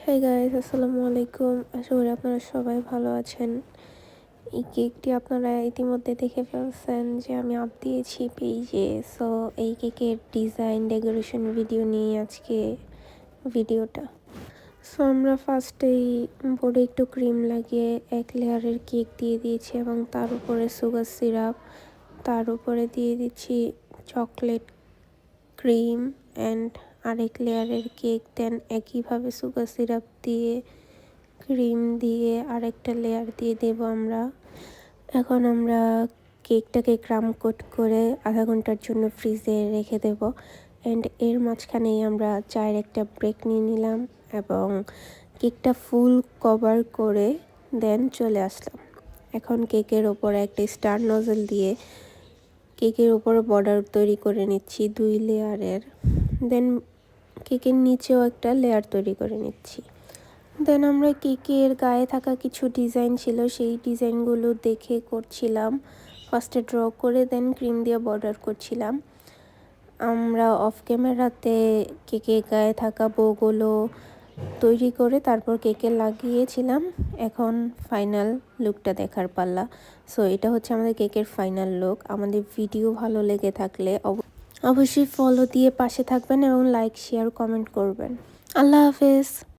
হ্যাঁ গাইস, আসসালামু আলাইকুম। আশা করি আপনারা সবাই ভালো আছেন। এই কেকটি আপনারা ইতিমধ্যে দেখে ফেলছেন যে আমি আপ দিয়েছি পেজে। সো এই কেকের ডিজাইন ডেকোরেশন ভিডিও নিয়ে আজকে ভিডিওটা। সো আমরা ফার্স্টেই বোর্ডে একটু ক্রিম লাগিয়ে এক লেয়ারের কেক দিয়ে দিয়েছি এবং তার উপরে সুগার সিরাপ, তার উপরে দিয়ে দিচ্ছি চকলেট ক্রিম অ্যান্ড আরেক লেয়ারের কেক। দেন একইভাবে সুগার সিরাপ দিয়ে ক্রিম দিয়ে আরেকটা লেয়ার দিয়ে দেব আমরা। এখন আমরা কেকটাকে ক্রাম কোট করে আধা ঘন্টার জন্য ফ্রিজে রেখে দেব। অ্যান্ড এর মাঝখানেই আমরা চায়ের একটা ব্রেক নিয়ে নিলাম এবং কেকটা ফুল কভার করে দেন চলে আসলাম। এখন কেকের ওপরে একটা স্টার নজল দিয়ে কেকের ওপরে বর্ডার তৈরি করে নিচ্ছি 2 লেয়ারের। দেন কেকের নিচেও একটা লেয়ার তৈরি করে নিচ্ছি। দেন আমরা কেকের গায়ে থাকা কিছু ডিজাইন ছিল, সেই ডিজাইনগুলো দেখে করছিলাম। ফার্স্টে ড্র করে দেন ক্রিম দিয়ে বর্ডার করছিলাম। আমরা অফ ক্যামেরাতে কেকের গায়ে থাকা বউগুলো তৈরি করে তারপর কেকে লাগিয়েছিলাম। এখন ফাইনাল লুকটা দেখার পাল্লা। সো এটা হচ্ছে আমাদের কেকের ফাইনাল লুক। আমাদের ভিডিও ভালো লেগে থাকলে অবশ্যই ফলো দিয়ে পাশে থাকবেন এবং লাইক, শেয়ার, কমেন্ট করবেন। আল্লাহ হাফেজ।